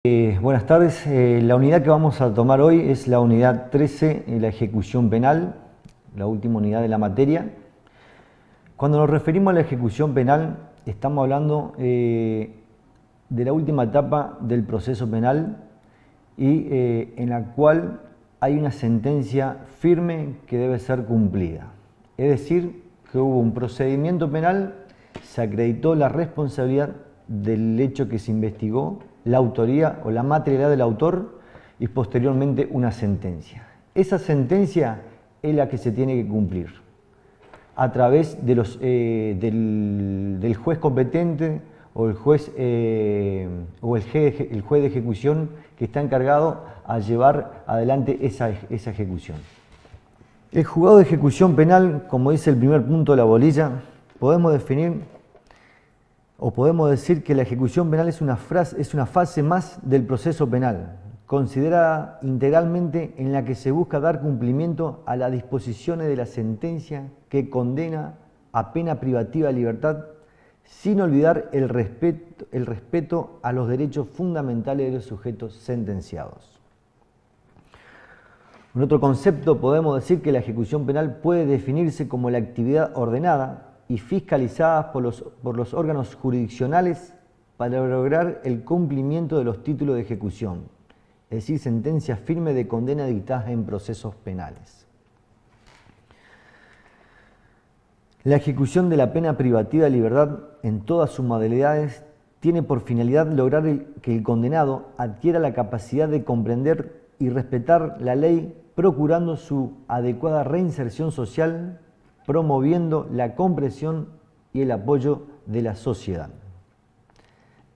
Buenas tardes. La unidad que vamos a tomar hoy es la unidad 13, la ejecución penal, la última unidad de la materia. Cuando nos referimos a la ejecución penal, estamos hablando de la última etapa del proceso penal y en la cual hay una sentencia firme que debe ser cumplida. Es decir, que hubo un procedimiento penal, se acreditó la responsabilidad del hecho que se investigó, la autoría o la materialidad del autor y posteriormente una sentencia. Esa sentencia es la que se tiene que cumplir a través de del juez competente o el juez el juez de ejecución que está encargado a llevar adelante esa ejecución. El juzgado de ejecución penal, como dice el primer punto de la bolilla, podemos definir o podemos decir que la ejecución penal es una fase más del proceso penal, considerada integralmente en la que se busca dar cumplimiento a las disposiciones de la sentencia que condena a pena privativa de libertad, sin olvidar el respeto a los derechos fundamentales de los sujetos sentenciados. En otro concepto, podemos decir que la ejecución penal puede definirse como la actividad ordenada y fiscalizadas por los órganos jurisdiccionales para lograr el cumplimiento de los títulos de ejecución, es decir, sentencias firmes de condena dictadas en procesos penales. La ejecución de la pena privativa de libertad en todas sus modalidades tiene por finalidad lograr que el condenado adquiera la capacidad de comprender y respetar la ley, procurando su adecuada reinserción social, promoviendo la comprensión y el apoyo de la sociedad.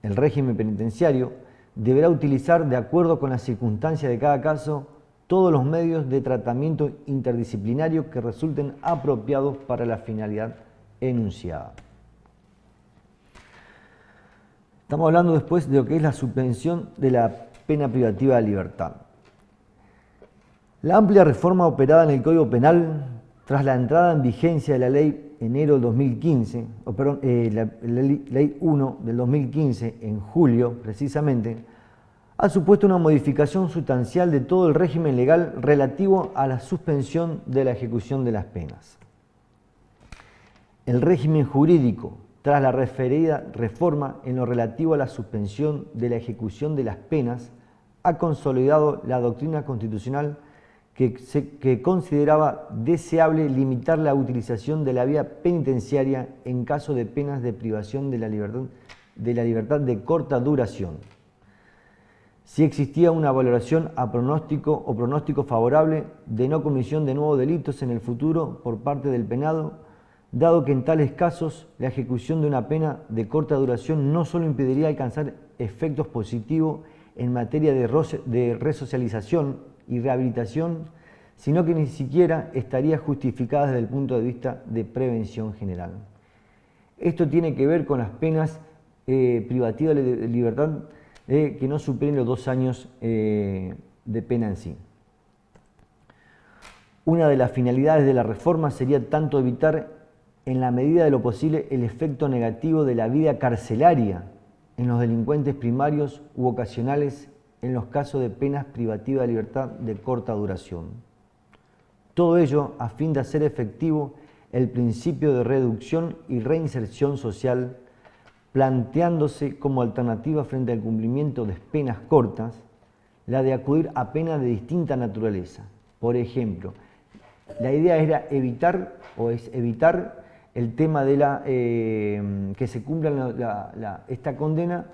El régimen penitenciario deberá utilizar, de acuerdo con las circunstancias de cada caso, todos los medios de tratamiento interdisciplinario que resulten apropiados para la finalidad enunciada. Estamos hablando después de lo que es la suspensión de la pena privativa de libertad. La amplia reforma operada en el Código Penal tras la entrada en vigencia de la Ley enero del 2015, la Ley 1 del 2015, en julio precisamente, ha supuesto una modificación sustancial de todo el régimen legal relativo a la suspensión de la ejecución de las penas. El régimen jurídico, tras la referida reforma en lo relativo a la suspensión de la ejecución de las penas, ha consolidado la doctrina constitucional que consideraba deseable limitar la utilización de la vía penitenciaria en caso de penas de privación de la libertad de corta duración. Si existía una valoración a pronóstico favorable de no comisión de nuevos delitos en el futuro por parte del penado, dado que en tales casos la ejecución de una pena de corta duración no solo impediría alcanzar efectos positivos en materia de resocialización y rehabilitación, sino que ni siquiera estaría justificada desde el punto de vista de prevención general. Esto tiene que ver con las penas privativas de libertad que no superen los 2 años de pena en sí. Una de las finalidades de la reforma sería tanto evitar, en la medida de lo posible, el efecto negativo de la vida carcelaria en los delincuentes primarios u ocasionales en los casos de penas privativas de libertad de corta duración. Todo ello a fin de hacer efectivo el principio de reducción y reinserción social, planteándose como alternativa frente al cumplimiento de penas cortas, la de acudir a penas de distinta naturaleza. Por ejemplo, la idea era evitar el tema de que se cumpla esta condena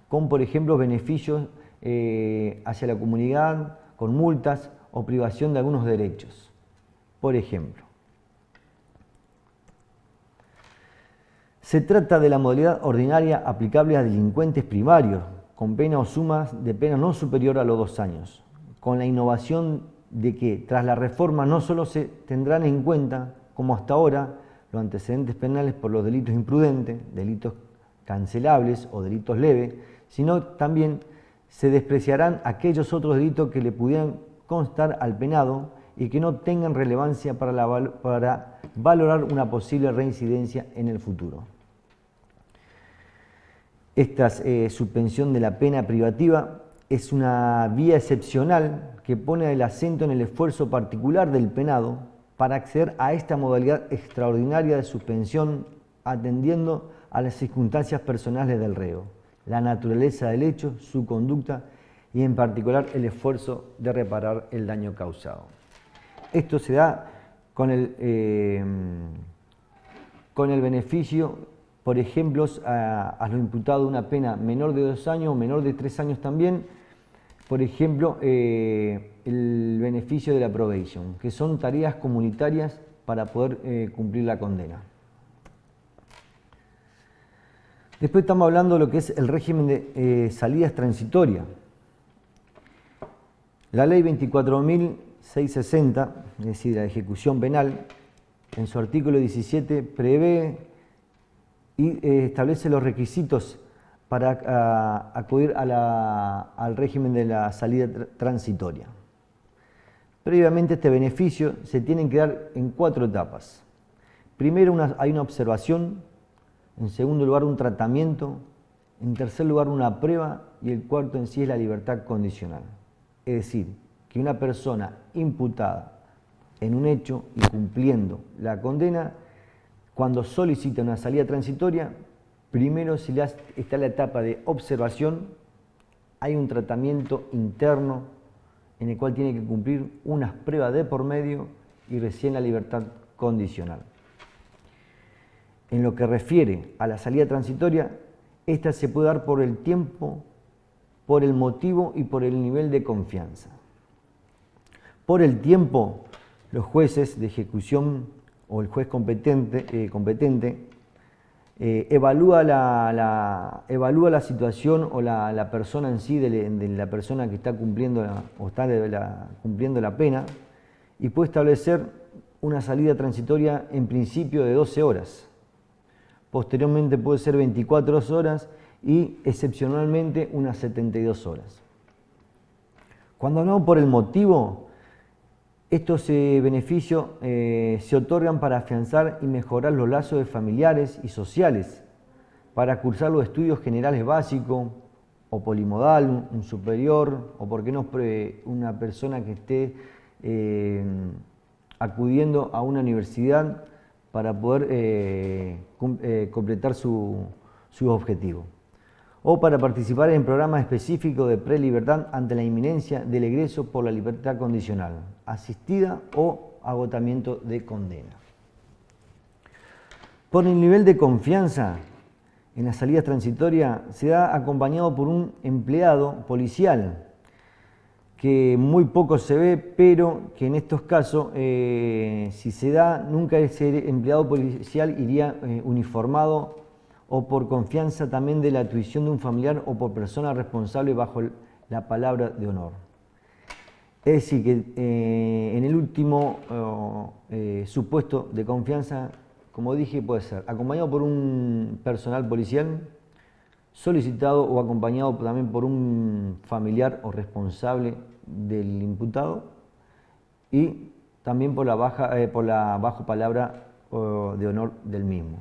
con, por ejemplo, beneficios hacia la comunidad, con multas o privación de algunos derechos. Por ejemplo, se trata de la modalidad ordinaria aplicable a delincuentes primarios, con pena o sumas de pena no superior a los 2 años, con la innovación de que tras la reforma no solo se tendrán en cuenta, como hasta ahora, los antecedentes penales por los delitos imprudentes, delitos cancelables o delitos leves, sino también se despreciarán aquellos otros delitos que le pudieran constar al penado y que no tengan relevancia para valorar una posible reincidencia en el futuro. Esta suspensión de la pena privativa es una vía excepcional que pone el acento en el esfuerzo particular del penado para acceder a esta modalidad extraordinaria de suspensión, atendiendo a las circunstancias personales del reo, la naturaleza del hecho, su conducta y en particular el esfuerzo de reparar el daño causado. Esto se da con el beneficio, por ejemplo, a lo imputado de una pena menor de 2 años o menor de 3 años también, por ejemplo, el beneficio de la probation, que son tareas comunitarias para poder cumplir la condena. Después estamos hablando de lo que es el régimen de salidas transitorias. La ley 24.660, es decir, la ejecución penal, en su artículo 17 prevé y establece los requisitos para acudir al régimen de la salida transitoria. Previamente este beneficio se tiene que dar en 4 etapas. Primero hay una observación, en segundo lugar un tratamiento, en tercer lugar una prueba y el cuarto en sí es la libertad condicional. Es decir, que una persona imputada en un hecho y cumpliendo la condena, cuando solicita una salida transitoria, primero está la etapa de observación, hay un tratamiento interno en el cual tiene que cumplir unas pruebas de por medio y recién la libertad condicional. En lo que refiere a la salida transitoria, esta se puede dar por el tiempo, por el motivo y por el nivel de confianza. Por el tiempo, los jueces de ejecución o el juez competente evalúa la situación o la persona en sí de la persona que está cumpliendo cumpliendo la pena y puede establecer una salida transitoria en principio de 12 horas. Posteriormente puede ser 24 horas y excepcionalmente unas 72 horas. Cuando hablamos por el motivo, estos beneficios se otorgan para afianzar y mejorar los lazos de familiares y sociales, para cursar los estudios generales básicos, o polimodal, un superior, o por qué no una persona que esté acudiendo a una universidad para poder completar sus objetivos, o para participar en programas específicos de prelibertad ante la inminencia del egreso por la libertad condicional, asistida o agotamiento de condena. Por el nivel de confianza en las salidas transitorias se da acompañado por un empleado policial, que muy poco se ve, pero que en estos casos, si se da, nunca ese empleado policial iría uniformado o por confianza también de la tuición de un familiar o por persona responsable bajo la palabra de honor. Es decir, que en el último supuesto de confianza, como dije, puede ser acompañado por un personal policial, solicitado o acompañado también por un familiar o responsable del imputado y también por la bajo palabra de honor del mismo.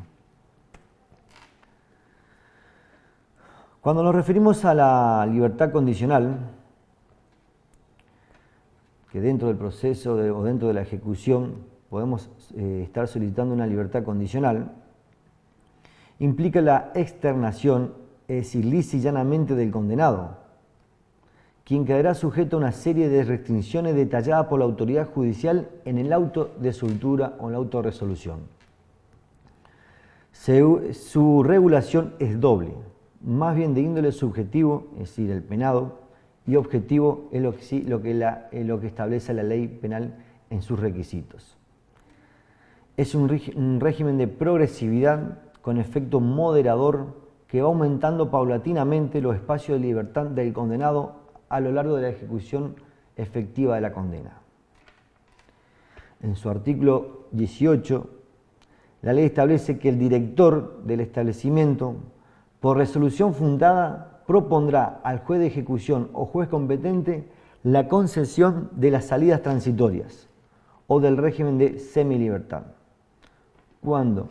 Cuando nos referimos a la libertad condicional, que dentro del proceso o dentro de la ejecución podemos estar solicitando una libertad condicional, implica la externación, es decir, lisa y llanamente del condenado, quien quedará sujeto a una serie de restricciones detalladas por la autoridad judicial en el auto de soltura o en la autorresolución. Su regulación es doble, más bien de índole subjetivo, es decir, el penado, y objetivo es lo que establece la ley penal en sus requisitos. Es un régimen de progresividad con efecto moderador que va aumentando paulatinamente los espacios de libertad del condenado a lo largo de la ejecución efectiva de la condena. En su artículo 18, la ley establece que el director del establecimiento, por resolución fundada, propondrá al juez de ejecución o juez competente la concesión de las salidas transitorias o del régimen de semilibertad. Cuando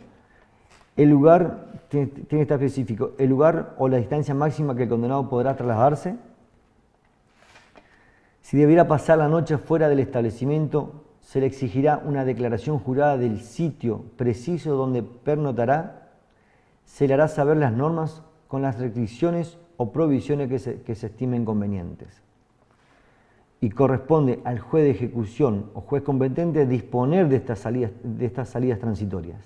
el lugar, tiene que estar específico, el lugar o la distancia máxima que el condenado podrá trasladarse, Si debiera pasar la noche fuera del establecimiento, se le exigirá una declaración jurada del sitio preciso donde pernotará. Se le hará saber las normas con las restricciones o prohibiciones que se estimen convenientes. Y corresponde al juez de ejecución o juez competente disponer de estas salidas transitorias,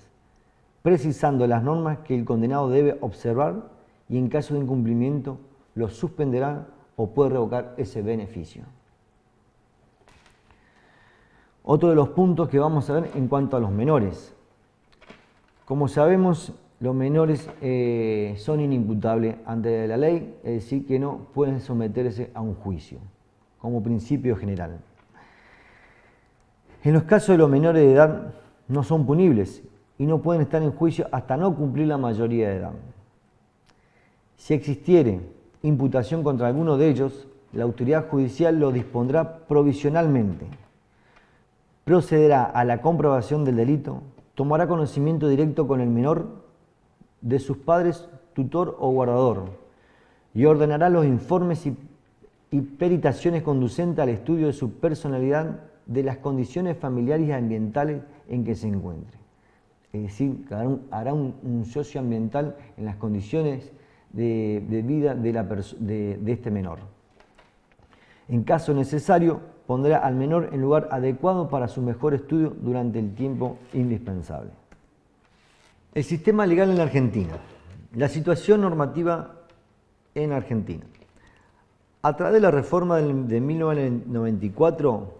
precisando las normas que el condenado debe observar y en caso de incumplimiento lo suspenderá o puede revocar ese beneficio. Otro de los puntos que vamos a ver en cuanto a los menores. Como sabemos, los menores son inimputables ante la ley, es decir, que no pueden someterse a un juicio, como principio general. En los casos de los menores de edad no son punibles y no pueden estar en juicio hasta no cumplir la mayoría de edad. Si existiere imputación contra alguno de ellos, la autoridad judicial lo dispondrá provisionalmente. Procederá a la comprobación del delito, tomará conocimiento directo con el menor de sus padres, tutor o guardador, y ordenará los informes y peritaciones conducentes al estudio de su personalidad, de las condiciones familiares y ambientales en que se encuentre. Es decir, hará un socioambiental en las condiciones de vida de este menor. En caso necesario, pondrá al menor en lugar adecuado para su mejor estudio durante el tiempo indispensable. El sistema legal en la Argentina. La situación normativa en Argentina. A través de la reforma de 1994,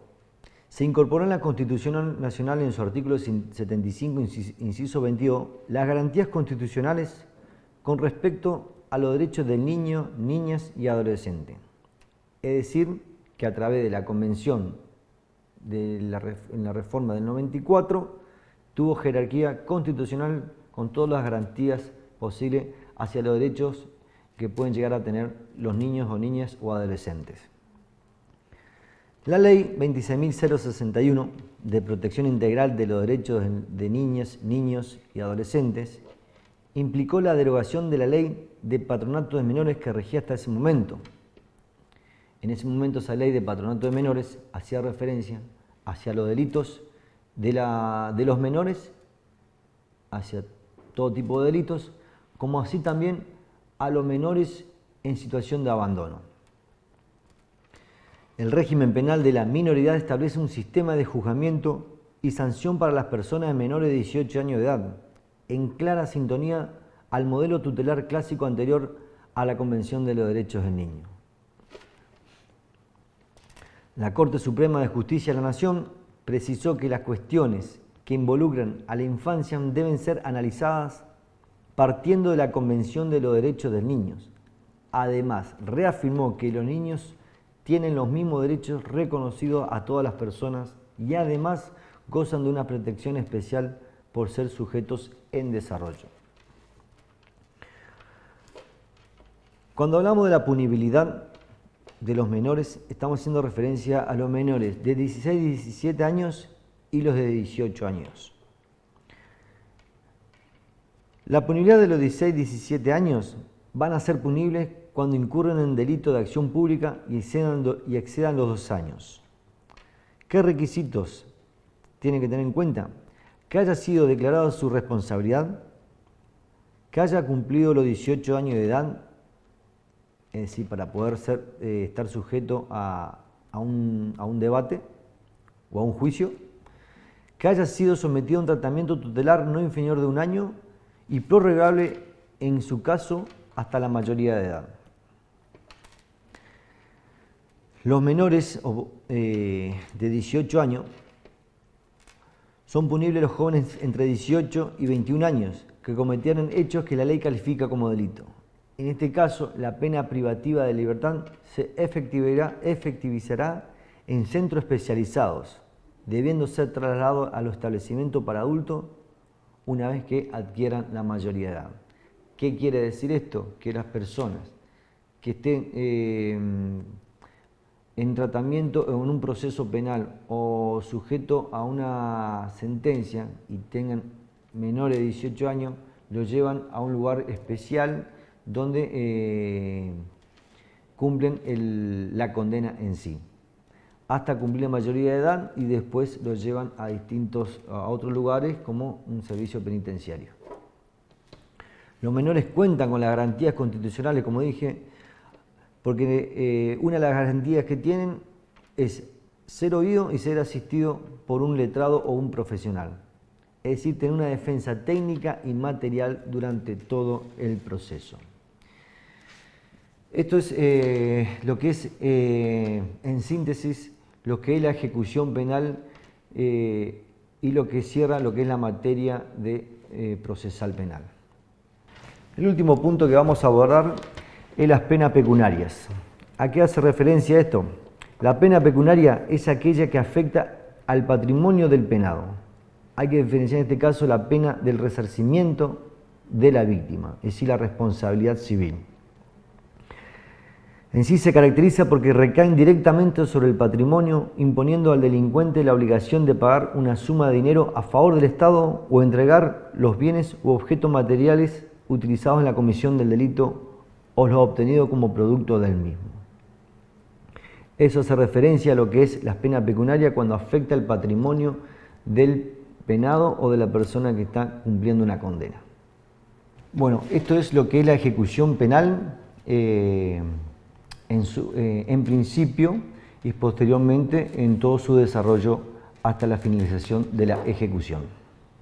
se incorporó en la Constitución Nacional en su artículo 75, inciso 22, las garantías constitucionales con respecto a los derechos del niño, niñas y adolescente. Es decir, que a través de la Convención en la reforma del 94 tuvo jerarquía constitucional con todas las garantías posibles hacia los derechos que pueden llegar a tener los niños o niñas o adolescentes. La Ley 26.061 de protección integral de los derechos de niñas, niños y adolescentes implicó la derogación de la Ley de Patronato de Menores que regía hasta ese momento. En ese momento esa ley de patronato de menores hacía referencia hacia los delitos de los menores, hacia todo tipo de delitos, como así también a los menores en situación de abandono. El régimen penal de la minoridad establece un sistema de juzgamiento y sanción para las personas menores de 18 años de edad, en clara sintonía al modelo tutelar clásico anterior a la Convención de los Derechos del Niño. La Corte Suprema de Justicia de la Nación precisó que las cuestiones que involucran a la infancia deben ser analizadas partiendo de la Convención de los Derechos del Niño. Además, reafirmó que los niños tienen los mismos derechos reconocidos a todas las personas y además gozan de una protección especial por ser sujetos en desarrollo. Cuando hablamos de la punibilidad de los menores, estamos haciendo referencia a los menores de 16 y 17 años y los de 18 años. La punibilidad de los 16 y 17 años van a ser punibles cuando incurren en delito de acción pública y excedan los 2 años. ¿Qué requisitos tienen que tener en cuenta? Que haya sido declarada su responsabilidad, que haya cumplido los 18 años de edad, es decir, para poder estar sujeto a un debate o a un juicio, que haya sido sometido a un tratamiento tutelar no inferior de 1 año y prorrogable en su caso hasta la mayoría de edad. Los menores de 18 años son punibles los jóvenes entre 18 y 21 años que cometieron hechos que la ley califica como delito. En este caso, la pena privativa de libertad se efectivizará en centros especializados, debiendo ser trasladado a los establecimientos para adultos una vez que adquieran la mayoría de edad. ¿Qué quiere decir esto? Que las personas que estén en tratamiento o en un proceso penal o sujeto a una sentencia y tengan menores de 18 años, los llevan a un lugar especial donde cumplen la condena en sí. hasta cumplir la mayoría de edad y después lo llevan a otros lugares como un servicio penitenciario. Los menores cuentan con las garantías constitucionales, como dije, porque una de las garantías que tienen es ser oído y ser asistido por un letrado o un profesional. Es decir, tener una defensa técnica y material durante todo el proceso. Esto es lo que es, en síntesis, lo que es la ejecución penal y lo que cierra lo que es la materia de procesal penal. El último punto que vamos a abordar es las penas pecuniarias. ¿A qué hace referencia esto? La pena pecuniaria es aquella que afecta al patrimonio del penado. Hay que diferenciar en este caso la pena del resarcimiento de la víctima, es decir, la responsabilidad civil. En sí se caracteriza porque recaen directamente sobre el patrimonio, imponiendo al delincuente la obligación de pagar una suma de dinero a favor del Estado o entregar los bienes u objetos materiales utilizados en la comisión del delito o los obtenidos como producto del mismo. Eso hace referencia a lo que es la pena pecuniaria cuando afecta el patrimonio del penado o de la persona que está cumpliendo una condena. Bueno, esto es lo que es la ejecución penal en principio y posteriormente en todo su desarrollo hasta la finalización de la ejecución.